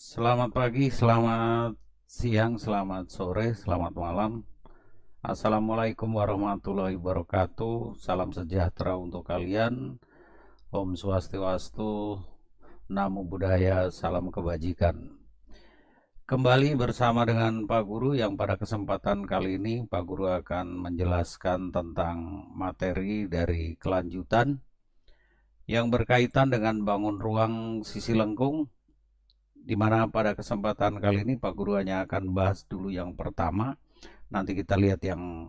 Selamat pagi, selamat siang, selamat sore, selamat malam. Assalamualaikum warahmatullahi wabarakatuh. Salam sejahtera untuk kalian. Om Swastiastu, Namo Buddhaya, salam kebajikan. Kembali bersama dengan Pak Guru yang pada kesempatan kali ini Pak Guru akan menjelaskan tentang materi dari kelanjutan yang berkaitan dengan bangun ruang sisi lengkung, di mana pada kesempatan kali ini Pak Guru hanya akan bahas dulu yang pertama. Nanti kita lihat yang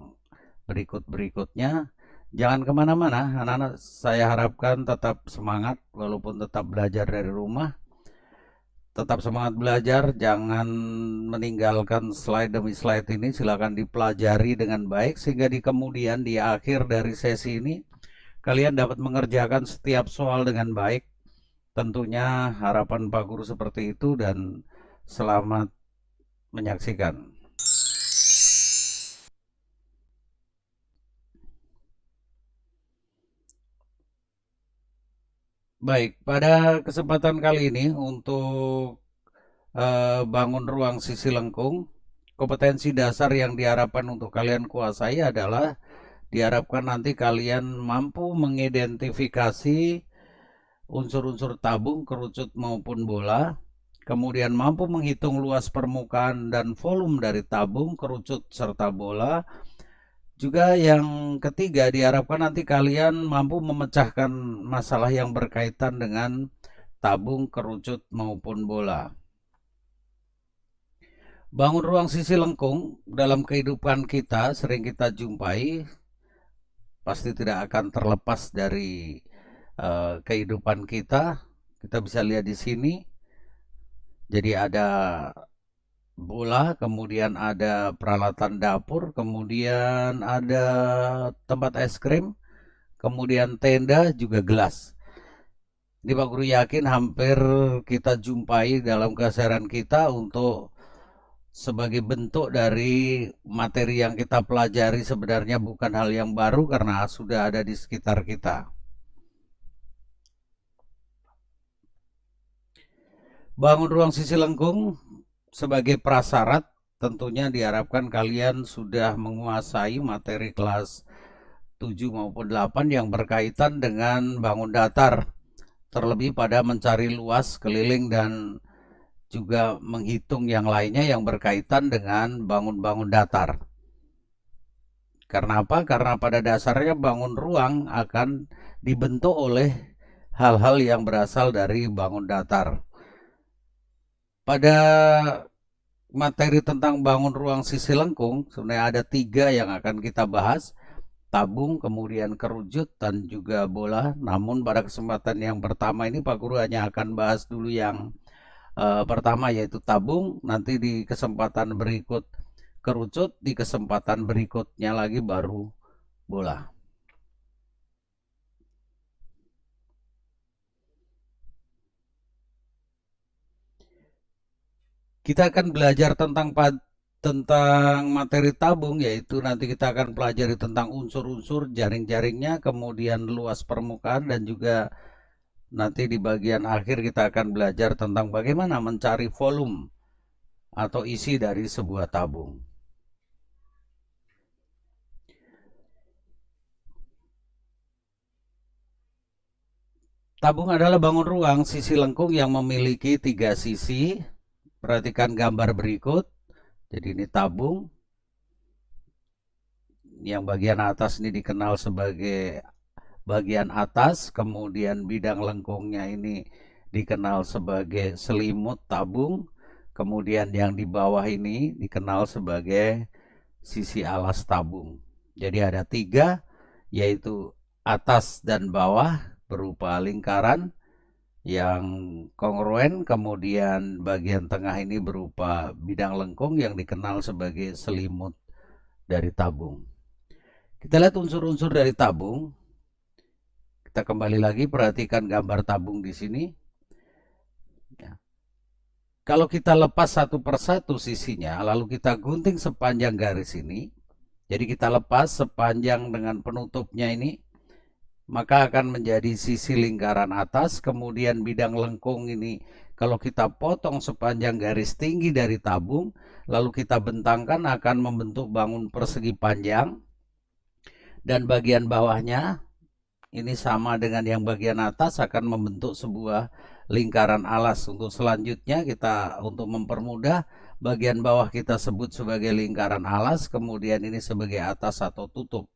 berikut-berikutnya. Jangan kemana-mana, anak-anak. Saya harapkan tetap semangat, walaupun tetap belajar dari rumah. Tetap semangat belajar, jangan meninggalkan slide demi slide ini. Silakan dipelajari dengan baik, sehingga di kemudian di akhir dari sesi ini, kalian dapat mengerjakan setiap soal dengan baik. Tentunya harapan Pak Guru seperti itu, dan selamat menyaksikan. Baik, pada kesempatan kali ini untuk bangun ruang sisi lengkung, kompetensi dasar yang diharapkan untuk kalian kuasai adalah diharapkan nanti kalian mampu mengidentifikasi unsur-unsur tabung, kerucut maupun bola, kemudian mampu menghitung luas permukaan dan volume dari tabung, kerucut, serta bola. Juga yang ketiga, diharapkan nanti kalian mampu memecahkan masalah yang berkaitan dengan tabung, kerucut, maupun bola. Bangun ruang sisi lengkung dalam kehidupan kita sering kita jumpai, pasti tidak akan terlepas dari kehidupan kita. Kita bisa lihat di sini. Jadi ada bola, kemudian ada peralatan dapur, kemudian ada tempat es krim, kemudian tenda, juga gelas. Ini Pak Guru yakin hampir kita jumpai dalam keseharian kita untuk sebagai bentuk dari materi yang kita pelajari. Sebenarnya bukan hal yang baru karena sudah ada di sekitar kita. Bangun ruang sisi lengkung sebagai prasyarat, tentunya diharapkan kalian sudah menguasai materi kelas 7 maupun 8 yang berkaitan dengan bangun datar, terlebih pada mencari luas keliling dan juga menghitung yang lainnya yang berkaitan dengan bangun-bangun datar. Karena apa? Karena pada dasarnya bangun ruang akan dibentuk oleh hal-hal yang berasal dari bangun datar. Pada materi tentang bangun ruang sisi lengkung, sebenarnya ada 3 yang akan kita bahas. Tabung, kemudian kerucut, dan juga bola. Namun pada kesempatan yang pertama ini Pak Guru hanya akan bahas dulu yang pertama, yaitu tabung. Nanti di kesempatan berikut kerucut, di kesempatan berikutnya lagi baru bola. Kita akan belajar tentang materi tabung, yaitu nanti kita akan pelajari tentang unsur-unsur, jaring-jaringnya, kemudian luas permukaan, dan juga nanti di bagian akhir kita akan belajar tentang bagaimana mencari volume atau isi dari sebuah tabung. Tabung adalah bangun ruang sisi lengkung yang memiliki 3 sisi. Perhatikan gambar berikut. Jadi ini tabung. Yang bagian atas ini dikenal sebagai bagian atas, kemudian bidang lengkungnya ini dikenal sebagai selimut tabung, kemudian yang di bawah ini dikenal sebagai sisi alas tabung. Jadi ada 3, yaitu atas dan bawah berupa lingkaran yang kongruen, kemudian bagian tengah ini berupa bidang lengkung yang dikenal sebagai selimut dari tabung. Kita lihat unsur-unsur dari tabung. Kita kembali lagi perhatikan gambar tabung di sini. Ya. Kalau kita lepas satu persatu sisinya, lalu kita gunting sepanjang garis ini, jadi kita lepas sepanjang dengan penutupnya ini, maka akan menjadi sisi lingkaran atas, kemudian bidang lengkung ini Kalau kita potong sepanjang garis tinggi dari tabung, lalu kita bentangkan akan membentuk bangun persegi panjang. Dan bagian bawahnya ini sama dengan yang bagian atas akan membentuk sebuah lingkaran alas. Untuk selanjutnya kita untuk mempermudah, bagian bawah kita sebut sebagai lingkaran alas, kemudian ini sebagai atas atau tutup.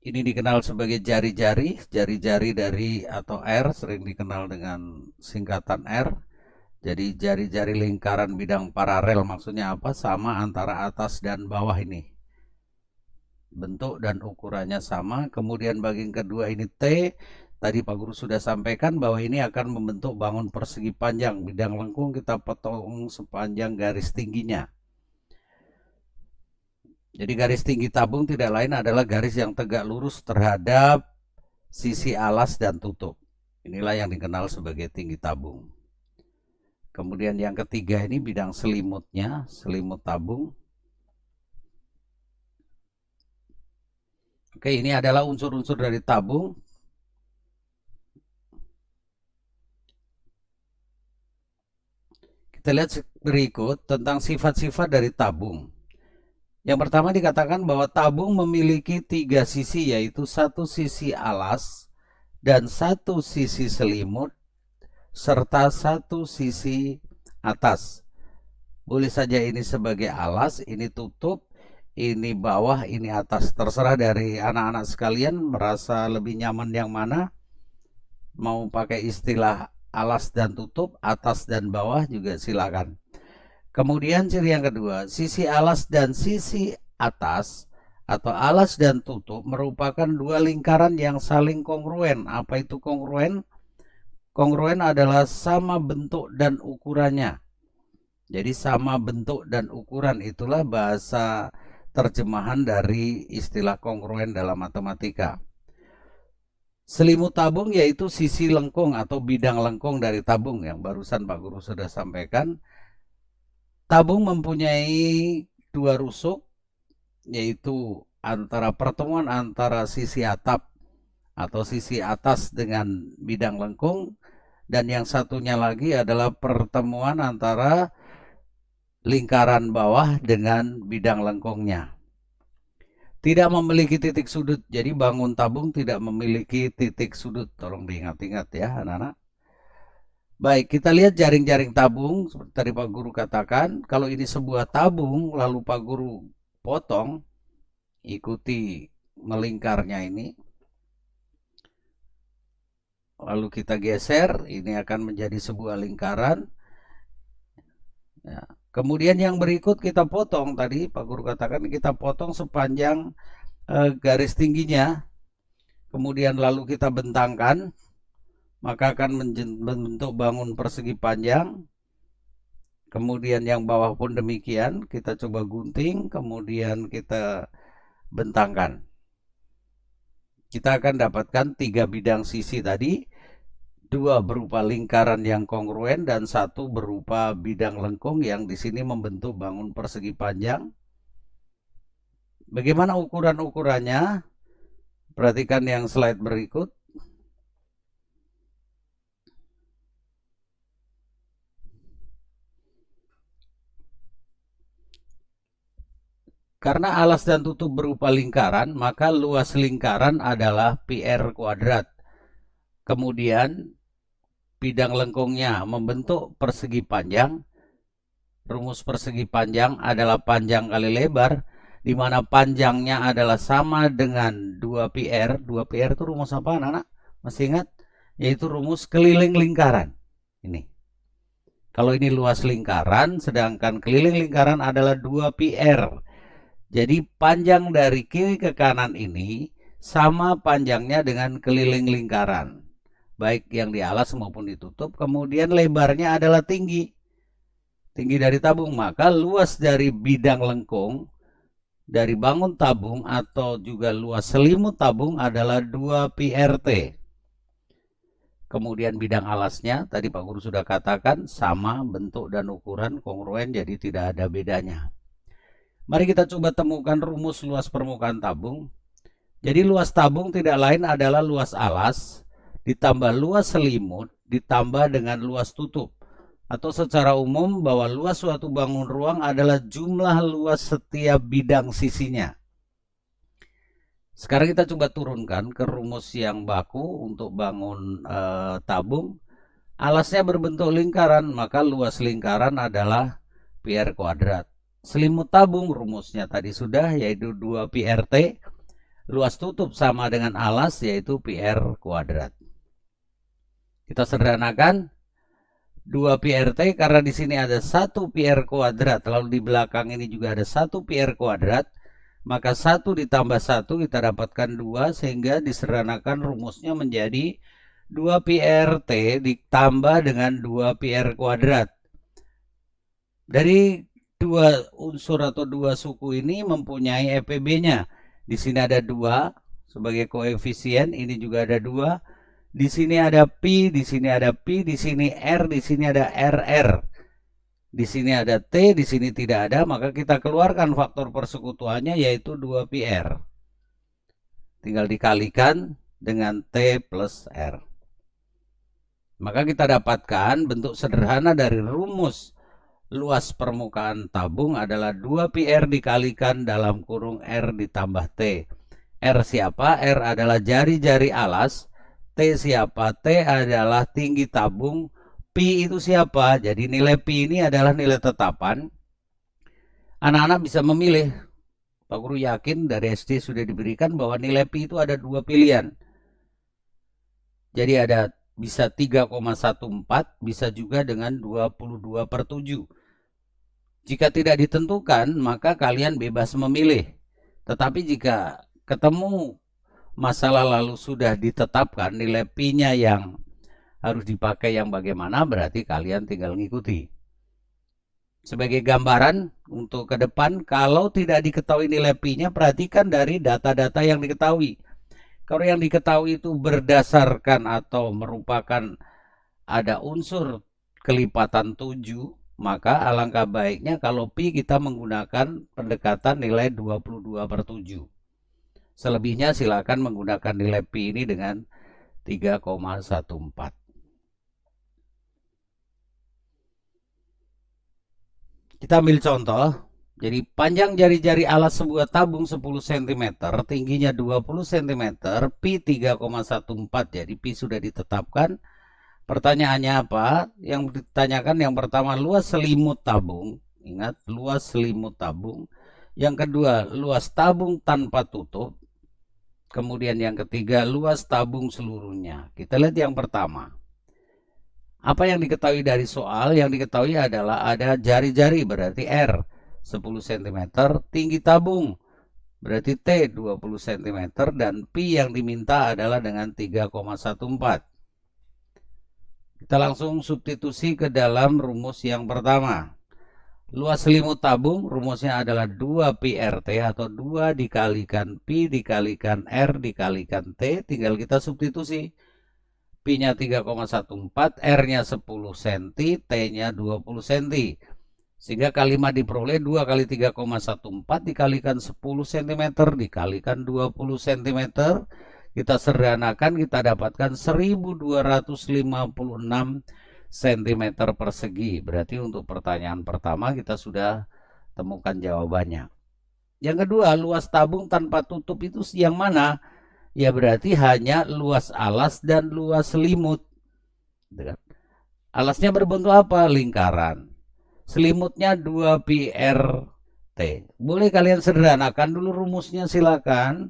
Ini dikenal sebagai jari-jari dari atau R, sering dikenal dengan singkatan R. Jadi jari-jari lingkaran bidang paralel maksudnya apa? Sama antara atas dan bawah ini. Bentuk dan ukurannya sama. Kemudian bagian kedua ini T. Tadi Pak Guru sudah sampaikan bahwa ini akan membentuk bangun persegi panjang. Bidang lengkung kita potong sepanjang garis tingginya. Jadi garis tinggi tabung tidak lain adalah garis yang tegak lurus terhadap sisi alas dan tutup. Inilah yang dikenal sebagai tinggi tabung. Kemudian yang ketiga ini bidang selimutnya, selimut tabung. Oke, ini adalah unsur-unsur dari tabung. Kita lihat berikut tentang sifat-sifat dari tabung. Yang pertama dikatakan bahwa tabung memiliki 3 sisi, yaitu satu sisi alas dan satu sisi selimut serta satu sisi atas. Boleh saja ini sebagai alas, ini tutup, ini bawah, ini atas. Terserah dari anak-anak sekalian merasa lebih nyaman yang mana. Mau pakai istilah alas dan tutup, atas dan bawah juga silakan. Kemudian ciri yang kedua, sisi alas dan sisi atas atau alas dan tutup merupakan dua lingkaran yang saling kongruen. Apa itu kongruen? Kongruen adalah sama bentuk dan ukurannya. Jadi sama bentuk dan ukuran, itulah bahasa terjemahan dari istilah kongruen dalam matematika. Selimut tabung yaitu sisi lengkung atau bidang lengkung dari tabung yang barusan Pak Guru sudah sampaikan. Tabung mempunyai 2 rusuk, yaitu pertemuan antara sisi atap atau sisi atas dengan bidang lengkung, dan yang satunya lagi adalah pertemuan antara lingkaran bawah dengan bidang lengkungnya. Tidak memiliki titik sudut, jadi bangun tabung tidak memiliki titik sudut. Tolong diingat-ingat ya anak-anak. Baik, kita lihat jaring-jaring tabung. Seperti tadi Pak Guru katakan, kalau ini sebuah tabung, lalu Pak Guru potong, ikuti melingkarnya ini. Lalu kita geser, ini akan menjadi sebuah lingkaran. Ya. Kemudian yang berikut kita potong, tadi Pak Guru katakan kita potong sepanjang garis tingginya. Kemudian lalu kita bentangkan, maka akan membentuk bangun persegi panjang. Kemudian yang bawah pun demikian, kita coba gunting, kemudian kita bentangkan. Kita akan dapatkan 3 bidang sisi tadi, 2 berupa lingkaran yang kongruen dan 1 berupa bidang lengkung yang di sini membentuk bangun persegi panjang. Bagaimana ukuran-ukurannya? Perhatikan yang slide berikut. Karena alas dan tutup berupa lingkaran, maka luas lingkaran adalah PR kuadrat. Kemudian bidang lengkungnya membentuk persegi panjang. Rumus persegi panjang adalah panjang kali lebar, di mana panjangnya adalah sama dengan 2PR. 2PR itu rumus apa anak-anak? Masih ingat? Yaitu rumus keliling lingkaran. Ini. Kalau ini luas lingkaran, sedangkan keliling lingkaran adalah 2PR. Jadi panjang dari kiri ke kanan ini sama panjangnya dengan keliling lingkaran, baik yang di alas maupun ditutup. Kemudian lebarnya adalah tinggi dari tabung, maka luas dari bidang lengkung dari bangun tabung atau juga luas selimut tabung adalah 2PRT. Kemudian bidang alasnya tadi Pak Guru sudah katakan sama bentuk dan ukuran kongruen, jadi tidak ada bedanya. Mari kita coba temukan rumus luas permukaan tabung. Jadi luas tabung tidak lain adalah luas alas ditambah luas selimut ditambah dengan luas tutup. Atau secara umum bahwa luas suatu bangun ruang adalah jumlah luas setiap bidang sisinya. Sekarang kita coba turunkan ke rumus yang baku untuk bangun tabung. Alasnya berbentuk lingkaran, maka luas lingkaran adalah pi r kuadrat. Selimut tabung rumusnya tadi sudah, yaitu 2 pi rt. Luas tutup sama dengan alas, yaitu pi r kuadrat. Kita sederhanakan 2 pi rt karena di sini ada 1 pi r kuadrat, lalu di belakang ini juga ada 1 pi r kuadrat. Maka 1 ditambah 1 kita dapatkan 2, sehingga disederhanakan rumusnya menjadi 2 pi rt ditambah dengan 2 pi r kuadrat. Dari dua unsur atau dua suku ini mempunyai EPB-nya. Di sini ada 2 sebagai koefisien, ini juga ada 2. Di sini ada pi, di sini ada pi, di sini r, di sini ada rr. Di sini ada T, di sini tidak ada, maka kita keluarkan faktor persekutuannya yaitu 2 pi r. Tinggal dikalikan dengan T plus R. Maka kita dapatkan bentuk sederhana dari rumus luas permukaan tabung adalah 2 pi r dikalikan dalam kurung R ditambah T. R siapa? R adalah jari-jari alas. T siapa? T adalah tinggi tabung. Pi itu siapa? Jadi nilai pi ini adalah nilai tetapan. Anak-anak bisa memilih. Pak Guru yakin dari SD sudah diberikan bahwa nilai pi itu ada 2 pilihan. Jadi ada bisa 3,14, bisa juga dengan 22/7. Jika tidak ditentukan, maka kalian bebas memilih. Tetapi jika ketemu masalah lalu sudah ditetapkan nilai pi-nya yang harus dipakai yang bagaimana, berarti kalian tinggal ngikuti. Sebagai gambaran untuk ke depan, kalau tidak diketahui nilai pi-nya, perhatikan dari data-data yang diketahui. Kalau yang diketahui itu berdasarkan atau merupakan ada unsur kelipatan 7, maka alangkah baiknya kalau pi kita menggunakan pendekatan nilai 22/7. Selebihnya silakan menggunakan nilai pi ini dengan 3,14. Kita ambil contoh. Jadi panjang jari-jari alas sebuah tabung 10 cm, tingginya 20 cm, pi 3,14. Jadi pi sudah ditetapkan. Pertanyaannya apa? Yang ditanyakan yang pertama luas selimut tabung. Ingat, luas selimut tabung. Yang kedua, luas tabung tanpa tutup. Kemudian yang ketiga, luas tabung seluruhnya. Kita lihat yang pertama. Apa yang diketahui dari soal? Yang diketahui adalah ada jari-jari, berarti R 10 cm, tinggi tabung berarti T 20 cm, dan pi yang diminta adalah dengan 3,14. Kita langsung substitusi ke dalam rumus yang pertama. Luas selimut tabung rumusnya adalah 2 pi rt atau 2 dikalikan pi dikalikan R dikalikan T. Tinggal kita substitusi. Pi-nya 3,14, R-nya 10 cm, T-nya 20 cm. Sehingga kalimat diperoleh 2 kali 3,14 dikalikan 10 cm dikalikan 20 cm. Kita sederhanakan, kita dapatkan 1256 cm persegi. Berarti untuk pertanyaan pertama kita sudah temukan jawabannya. Yang kedua, luas tabung tanpa tutup itu yang mana? Ya berarti hanya luas alas dan luas selimut. Alasnya berbentuk apa? Lingkaran. Selimutnya 2 pi rt. Boleh kalian sederhanakan dulu rumusnya, silakan.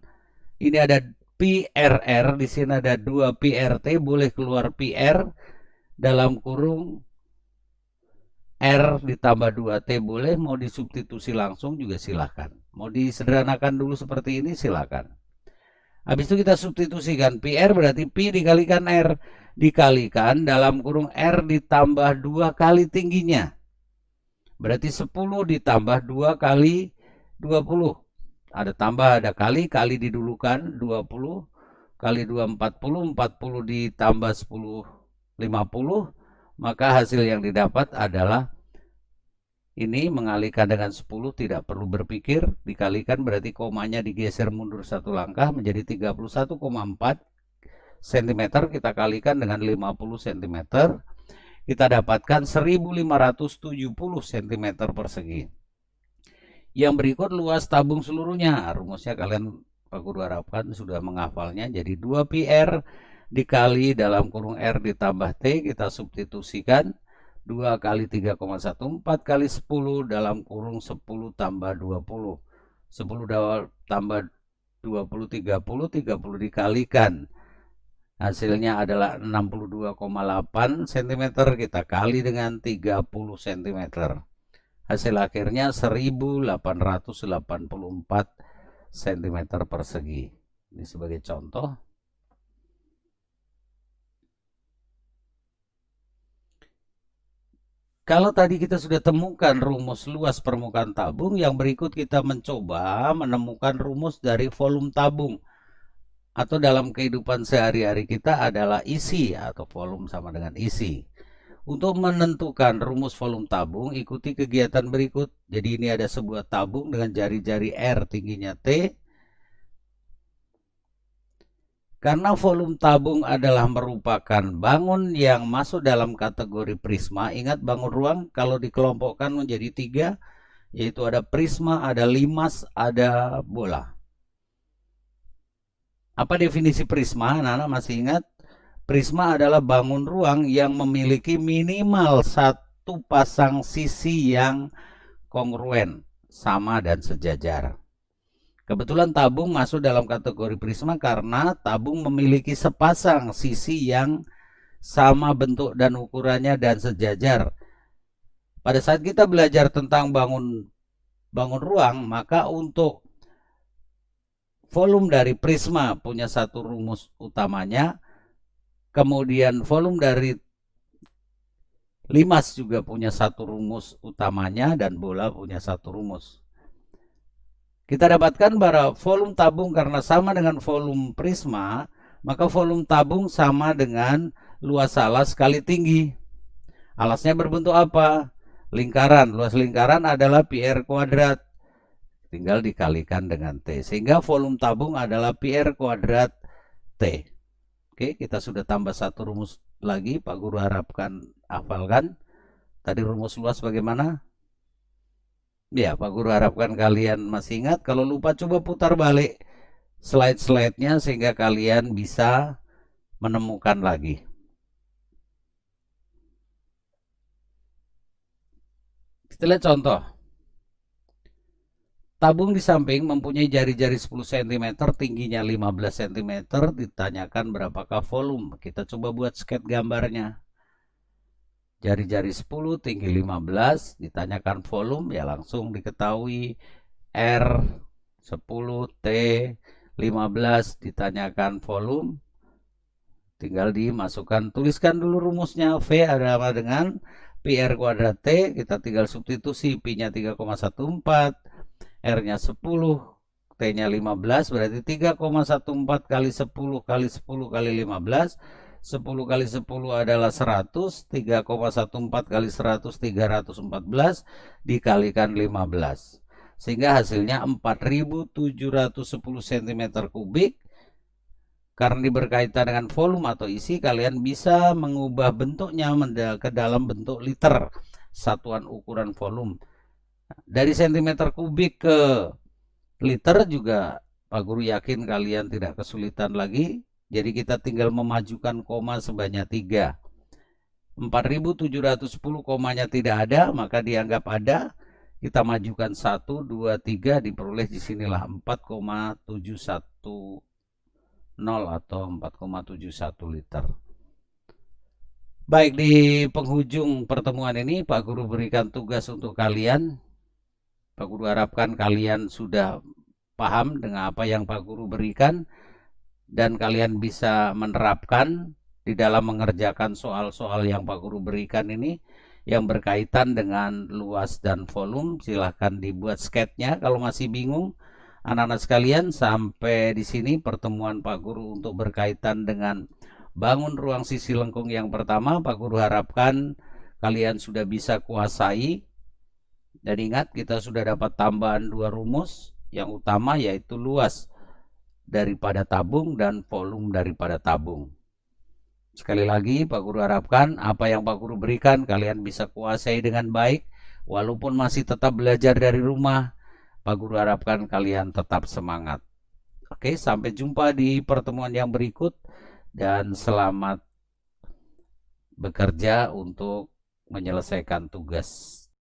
Ini ada pi rr, di sini ada 2 pi rt, boleh keluar pi r dalam kurung R ditambah 2T, boleh. Mau disubstitusi langsung juga silakan. Mau disederhanakan dulu seperti ini silakan. Habis itu kita substitusikan pi r berarti pi dikalikan r dikalikan dalam kurung r ditambah 2 kali tingginya. Berarti 10 ditambah 2 kali 20. Ada tambah, ada kali didulukan 20 kali 2 40, 40 ditambah 10 50. Maka hasil yang didapat adalah Ini mengalihkan dengan 10 tidak perlu berpikir, dikalikan berarti komanya digeser mundur satu langkah menjadi 31,4 cm, kita kalikan dengan 50 cm, kita dapatkan 1570 cm persegi. Yang berikut luas tabung seluruhnya. Rumusnya kalian Pak Guru harapkan sudah menghafalnya. Jadi 2πr dikali dalam kurung R ditambah T, kita substitusikan 2 kali 3,14 kali 10 dalam kurung 10 tambah 20. 10 tambah 20, 30 dikalikan. Hasilnya adalah 62,8 cm, kita kali dengan 30 cm. Hasil akhirnya 1884 cm persegi. Ini sebagai contoh. Kalau tadi kita sudah temukan rumus luas permukaan tabung, yang berikut kita mencoba menemukan rumus dari volume tabung. Atau dalam kehidupan sehari-hari kita adalah isi, atau volume sama dengan isi. Untuk menentukan rumus volume tabung, ikuti kegiatan berikut. Jadi ini ada sebuah tabung dengan jari-jari R, tingginya T. Karena volume tabung adalah merupakan bangun yang masuk dalam kategori prisma. Ingat, bangun ruang kalau dikelompokkan menjadi 3, yaitu ada prisma, ada limas, ada bola. Apa definisi prisma? Anak-anak masih ingat? Prisma adalah bangun ruang yang memiliki minimal satu pasang sisi yang kongruen, sama dan sejajar. Kebetulan tabung masuk dalam kategori prisma karena tabung memiliki sepasang sisi yang sama bentuk dan ukurannya dan sejajar. Pada saat kita belajar tentang bangun ruang, maka untuk volume dari prisma punya satu rumus utamanya, kemudian volume dari limas juga punya satu rumus utamanya, dan bola punya satu rumus. Kita dapatkan bahwa volume tabung karena sama dengan volume prisma, maka volume tabung sama dengan luas alas kali tinggi. Alasnya berbentuk apa? Lingkaran. Luas lingkaran adalah πr kuadrat. Tinggal dikalikan dengan T. Sehingga volume tabung adalah πr kuadrat T. Oke, kita sudah tambah satu rumus lagi. Pak Guru harapkan hafalkan. Tadi rumus luas bagaimana? Ya, Pak Guru harapkan kalian masih ingat. Kalau lupa, coba putar balik slide-slide-nya sehingga kalian bisa menemukan lagi. Kita lihat contoh. Tabung di samping mempunyai jari-jari 10 cm, tingginya 15 cm, ditanyakan berapakah volume. Kita coba buat sketch gambarnya. Jari-jari 10, tinggi 15, ditanyakan volume, ya langsung diketahui R 10, T 15, ditanyakan volume, tinggal dimasukkan, tuliskan dulu rumusnya. V adalah dengan πr kuadrat T, kita tinggal substitusi, P-nya 3,14, R-nya 10, T-nya 15, berarti 3,14 kali 10 kali 10 kali 15, 10 kali 10 adalah 100, 3,14 kali 100, 314, dikalikan 15. Sehingga hasilnya 4710 cm kubik. Karena berkaitan dengan volume atau isi, kalian bisa mengubah bentuknya ke dalam bentuk liter, satuan ukuran volume. Dari cm kubik ke liter juga Pak Guru yakin kalian tidak kesulitan lagi. Jadi kita tinggal memajukan koma sebanyak 3. 4710 komanya tidak ada, maka dianggap ada. Kita majukan 1, 2, 3, diperoleh disinilah 4,710 atau 4,71 liter. Baik, di penghujung pertemuan ini Pak Guru berikan tugas untuk kalian. Pak Guru harapkan kalian sudah paham dengan apa yang Pak Guru berikan, dan kalian bisa menerapkan di dalam mengerjakan soal-soal yang Pak Guru berikan ini yang berkaitan dengan luas dan volume. Silahkan dibuat sketnya kalau masih bingung. Anak-anak sekalian, sampai di sini pertemuan Pak Guru untuk berkaitan dengan bangun ruang sisi lengkung yang pertama. Pak Guru harapkan kalian sudah bisa kuasai Dan ingat, kita sudah dapat tambahan dua rumus. Yang utama yaitu luas daripada tabung dan volume daripada tabung. Sekali lagi, Pak Guru harapkan apa yang Pak Guru berikan kalian bisa kuasai dengan baik. Walaupun masih tetap belajar dari rumah, Pak Guru harapkan kalian tetap semangat. Oke, sampai jumpa di pertemuan yang berikut. Dan selamat bekerja untuk menyelesaikan tugas.